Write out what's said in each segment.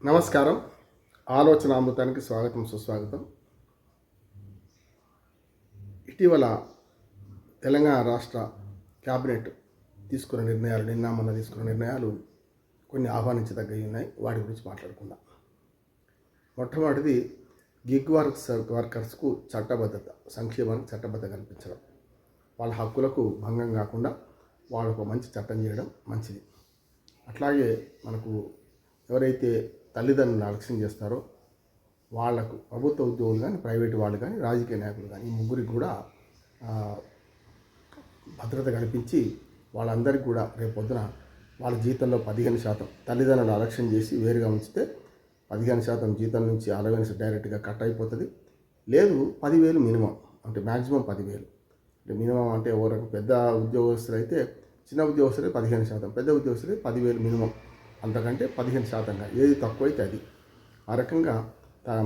నమస్కారం. ఆలోచన అమృతానికి స్వాగతం, సుస్వాగతం. ఇటీవల తెలంగాణ రాష్ట్ర క్యాబినెట్ తీసుకున్న నిర్ణయాలు, మొన్న తీసుకున్న నిర్ణయాలు కొన్ని ఆహ్వానించదగ్గవి ఉన్నాయి. వాటి గురించి మాట్లాడుకుందాం. మొట్టమొదటిది గిగ్ వర్కర్స్కు చట్టబద్ధత, సంక్షేమానికి చట్టబద్ధత కల్పించడం, వాళ్ళ హక్కులకు భంగం కాకుండా వాళ్ళకు మంచి చట్టం చేయడం మంచిది. అట్లాగే మనకు ఎవరైతే తల్లిదండ్రులను అలక్ష్యం చేస్తారో వాళ్లకు ప్రభుత్వ ఉద్యోగులు కానీ, ప్రైవేటు వాళ్ళు కానీ, రాజకీయ నాయకులు కానీ, ఈ ముగ్గురికి కూడా భద్రత కల్పించి వాళ్ళందరికీ కూడా రేపు పొద్దున వాళ్ళ జీతంలో 15% తల్లిదండ్రులను అలక్ష్యం చేసి వేరుగా ఉంచితే 15% జీతం నుంచి అలవెన్స్ డైరెక్ట్గా కట్ అయిపోతుంది. లేదు 10,000 మినిమం, అంటే మ్యాక్సిమం 10,000. అంటే మినిమం అంటే ఎవరికి పెద్ద ఉద్యోగస్తులు అయితే, చిన్న ఉద్యోగస్తులే 15%, పెద్ద ఉద్యోగస్తులే 10,000 మినిమం, అంతకంటే 15% ఏది తక్కువైతే అది. ఆ రకంగా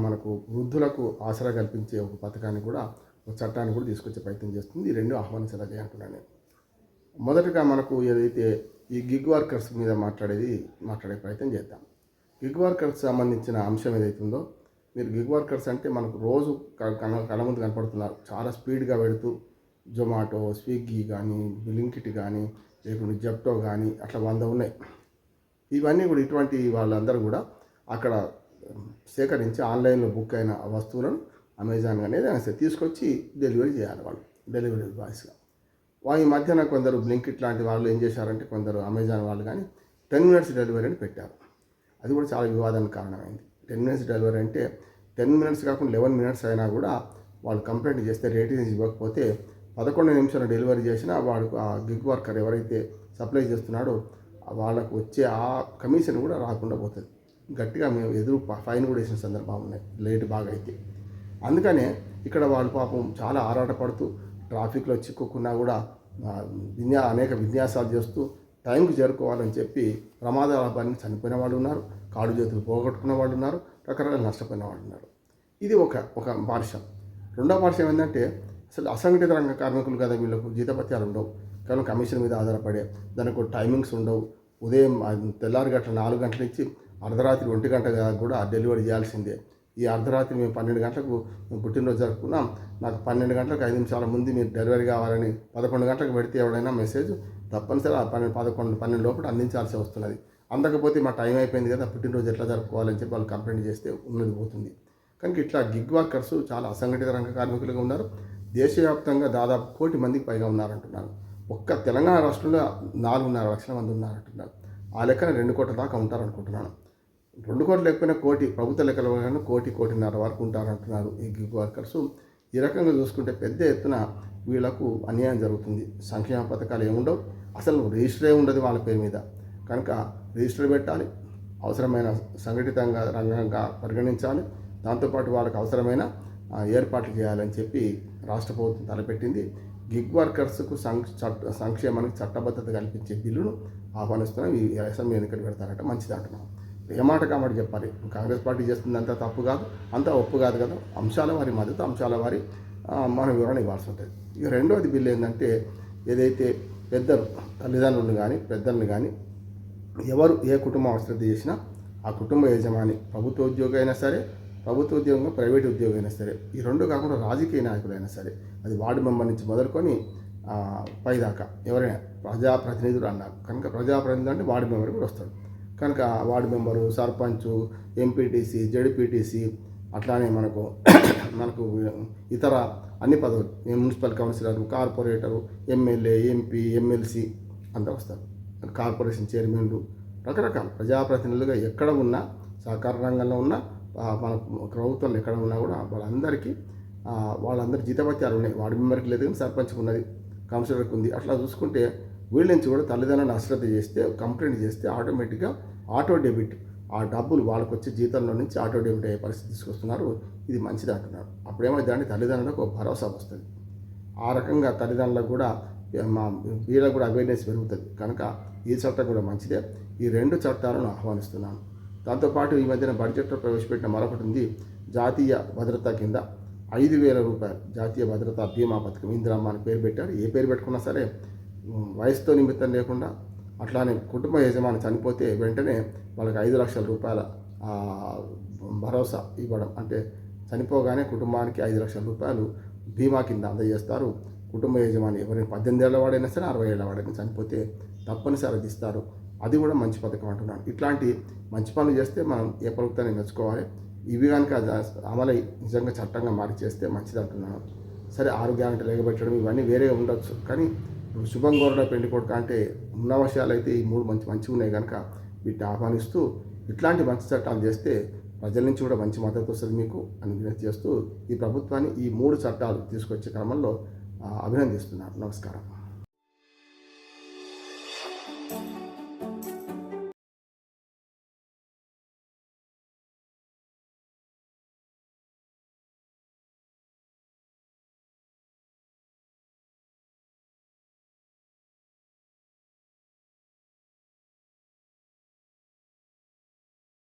మనకు వృద్ధులకు ఆసరా కల్పించే ఒక పథకాన్ని కూడా, ఒక చట్టాన్ని కూడా తీసుకొచ్చే ప్రయత్నం చేస్తుంది. ఈ రెండు ఆహ్వానించదగ్గ అంటున్నాను నేను. మొదటగా మనకు ఏదైతే ఈ గిగ్ వర్కర్స్ మీద మాట్లాడే ప్రయత్నం చేద్దాం. గిగ్ వర్కర్స్ సంబంధించిన అంశం ఏదైతే ఉందో, మీరు గిగ్ వర్కర్స్ అంటే మనకు రోజు కళ్ళ ముందు కనపడుతున్నారు. చాలా స్పీడ్గా పెడుతూ జొమాటో, స్విగ్గీ కానీ, బ్లింకిట్ కానీ, లేకుంటే జెప్టో కానీ, అట్లా 100 ఉన్నాయి. ఇవన్నీ కూడా ఇటువంటి వాళ్ళందరూ కూడా అక్కడ సేకరించి ఆన్లైన్లో బుక్ అయిన వస్తువులను అమెజాన్ అనేది తీసుకొచ్చి డెలివరీ చేయాలి వాళ్ళు, డెలివరీ బాయ్స్గా. ఈ మధ్యన కొందరు బ్లింకిట్ లాంటి వాళ్ళు ఏం చేశారంటే, కొందరు అమెజాన్ వాళ్ళు కానీ 10 minutes డెలివరీ అని పెట్టారు. అది కూడా చాలా వివాదానికి కారణమైంది. 10 minutes డెలివరీ అంటే 10 minutes కాకుండా 11 minutes అయినా కూడా వాళ్ళు కంప్లైంట్ చేస్తే, రేటింగ్స్ ఇవ్వకపోతే 11 నిమిషాలు డెలివరీ చేసినా వాడు ఆ గిగ్ వర్కర్ ఎవరైతే సప్లై చేస్తున్నాడో వాళ్ళకు వచ్చే ఆ కమిషన్ కూడా రాకుండా పోతుంది. గట్టిగా మేము ఎదురు ఫైన్ కూడా వేసిన సందర్భాలు ఉన్నాయి, లేట్ బాగా అయితే. అందుకనే ఇక్కడ వాళ్ళు పాపం చాలా ఆరాటపడుతూ ట్రాఫిక్లో చిక్కుకున్నా కూడా అనేక విన్యాసాలు చేస్తూ టైంకి చేరుకోవాలని చెప్పి ప్రమాదాల బారిన చనిపోయిన వాళ్ళు ఉన్నారు, కాడు చేతులు పోగొట్టుకున్న వాళ్ళు ఉన్నారు, రకరకాల నష్టపోయిన వాళ్ళు ఉన్నారు. ఇది ఒక పార్శ్వం. రెండో పార్శ్వం ఏంటంటే, అసలు అసంఘటిత రంగ కార్మికులు కదా, వీళ్ళకు జీతభత్యాలు ఉండవు, కానీ కమిషన్ మీద ఆధారపడే, దానికి టైమింగ్స్ ఉండవు. ఉదయం తెల్లారి గంటల 4 గంటల నుంచి అర్ధరాత్రి 1 గంట కూడా డెలివరీ చేయాల్సిందే. ఈ అర్ధరాత్రి మేము 12 గంటలకు పుట్టినరోజు జరుపుకున్నాం, నాకు 12 గంటలకు 5 నిమిషాల ముందు మీరు డెలివరీ కావాలని 11 గంటలకు పెడితే ఎవడైనా మెసేజ్ తప్పనిసరి 12 లోపల అందించాల్సి వస్తున్నది. అందకపోతే మా టైం అయిపోయింది కదా, పుట్టినరోజు ఎట్లా జరుపుకోవాలని చెప్పి వాళ్ళు కంప్లైంట్ చేస్తే ఉన్నది పోతుంది. కనుక ఇట్లా గిగ్ వర్కర్స్ చాలా అసంఘటిత రంగ కార్మికులుగా ఉన్నారు. దేశవ్యాప్తంగా దాదాపు 1 కోటి మందికి పైగా ఉన్నారంటున్నారు. ఒక్క తెలంగాణ రాష్ట్రంలో 4.5 లక్షల మంది ఉన్నారంటున్నారు. ఆ లెక్కన 2 కోట్ల దాకా ఉంటారనుకుంటున్నాను. 2 కోట్లు లేకపోయినా కోటి, ప్రభుత్వ లెక్కల వల్ల 1.5 వరకు ఉంటారంటున్నారు ఈ గిగ్ వర్కర్స్. ఈ రకంగా చూసుకుంటే పెద్ద ఎత్తున వీళ్లకు అన్యాయం జరుగుతుంది. సంక్షేమ పథకాలు ఏముండవు, అసలు రిజిస్టరే ఉండదు వాళ్ళ పేరు మీద. కనుక రిజిస్టర్ పెట్టాలి, అవసరమైన సంఘటితంగా రంగంగా పరిగణించాలి, దాంతోపాటు వాళ్ళకు అవసరమైన ఏర్పాట్లు చేయాలని చెప్పి రాష్ట్ర ప్రభుత్వం తలపెట్టింది. గిగ్ వర్కర్స్కు సంక్షేమానికి చట్టబద్ధత కల్పించే బిల్లును ఆహ్వానిస్తున్నాం. ఈ అసెంబ్లీ ఎన్నికలు పెడతారట, మంచిది అంటున్నాం. ఏ మాట కామాట చెప్పాలి. కాంగ్రెస్ పార్టీ చేస్తుంది అంతా తప్పు కాదు, అంతా ఒప్పు కాదు కదా. అంశాల వారి మద్దతు, అంశాల వారి మనం వివరణ ఇవ్వాల్సి ఉంటుంది. ఇక రెండవది బిల్లు ఏంటంటే, ఏదైతే పెద్దలు, తల్లిదండ్రులను కానీ, పెద్దలను కానీ, ఎవరు ఏ కుటుంబం అశ్రద్ధ చేసినా ఆ కుటుంబ యజమాని ప్రభుత్వ ఉద్యోగి అయినా సరే, ప్రభుత్వ ఉద్యోగం ప్రైవేట్ ఉద్యోగం అయినా సరే, ఈ రెండు కాకుండా రాజకీయ నాయకులైనా సరే, అది వార్డు మెంబర్ నుంచి మొదలుకొని పైదాకా ఎవరైనా ప్రజాప్రతినిధులు అన్నారు. కనుక ప్రజాప్రతినిధులు అంటే వార్డు మెంబర్ కూడా వస్తాడు. కనుక ward member, sarpanch, MPTC, ZPTC, అట్లానే మనకు ఇతర అన్ని పదవులు, municipal councillor, corporator, MLA, MP, MLC అంతా వస్తారు. కార్పొరేషన్ చైర్మన్లు, రకరకాల ప్రజాప్రతినిధులుగా ఎక్కడ ఉన్నా, సహకార రంగంలో ఉన్న మన ప్రభుత్వంలో ఎక్కడ ఉన్నా కూడా వాళ్ళందరి జీతభత్యాలు ఉన్నాయి. వార్డు మెంబర్కి లేదు కానీ సర్పంచ్కి ఉన్నది, కౌన్సిలర్కి ఉంది. అట్లా చూసుకుంటే వీళ్ళ నుంచి కూడా తల్లిదండ్రులను అశ్రద్ధ చేస్తే, కంప్లైంట్ చేస్తే ఆటోమేటిక్గా ఆటో డెబిట్, ఆ డబ్బులు వాళ్ళకు వచ్చే జీతంలో నుంచి ఆటో డెబిట్ అయ్యే పరిస్థితి తీసుకొస్తున్నారు. ఇది మంచిది అంటున్నారు. అప్పుడేమైందంటే తల్లిదండ్రులకు ఒక భరోసా వస్తుంది. ఆ రకంగా తల్లిదండ్రులకు కూడా వీళ్ళకు కూడా అవేర్నెస్ పెరుగుతుంది. కనుక ఈ చట్టం కూడా మంచిదే. ఈ 2 చట్టాలను ఆహ్వానిస్తున్నాను. దాంతోపాటు ఈ మధ్యన బడ్జెట్లో ప్రవేశపెట్టిన మరొకటి ఉంది. జాతీయ భద్రత కింద 5,000 రూపాయలు జాతీయ భద్రతా బీమా పథకం, ఇందిరమ్మ అని పేరు పెట్టారు. ఏ పేరు పెట్టుకున్నా సరే వయసుతో నిమిత్తం లేకుండా, అట్లానే కుటుంబ యజమాని చనిపోతే వెంటనే వాళ్ళకి 5 లక్షల రూపాయల ఆ, భరోసా ఇవ్వడం, అంటే చనిపోగానే కుటుంబానికి 5 లక్షల రూపాయలు బీమా కింద అందజేస్తారు. కుటుంబ యజమాని ఎవరైనా 18 ఏళ్ల వాడైనా సరే 60 ఏళ్ల వాడైనా చనిపోతే తప్పనిసరి అది ఇస్తారు. అది కూడా మంచి పథకం అంటున్నాను. ఇట్లాంటి మంచి పనులు చేస్తే మనం ఏ ప్రభుత్వాన్ని మెచ్చుకోవాలి. ఇవి కనుక అమలై నిజంగా చట్టంగా మారి చేస్తే మంచిది అంటున్నాను. సరే, 6 గ్యారెంటీలు ఎగబెట్టడం ఇవన్నీ వేరే ఉండొచ్చు, కానీ ఇప్పుడు శుభం కోరడ పెళ్లి కొడుకు అంటే ఉన్న విషయాలు అయితే ఈ 3 మంచిగా ఉన్నాయి కనుక వీటిని ఆహ్వానిస్తూ ఇట్లాంటి మంచి చట్టాలు చేస్తే ప్రజల నుంచి కూడా మంచి మద్దతు వస్తుంది మీకు అని విజ్ఞప్తి చేస్తూ ఈ ప్రభుత్వాన్ని ఈ 3 చట్టాలు తీసుకొచ్చే క్రమంలో అభినందిస్తున్నాను. నమస్కారం.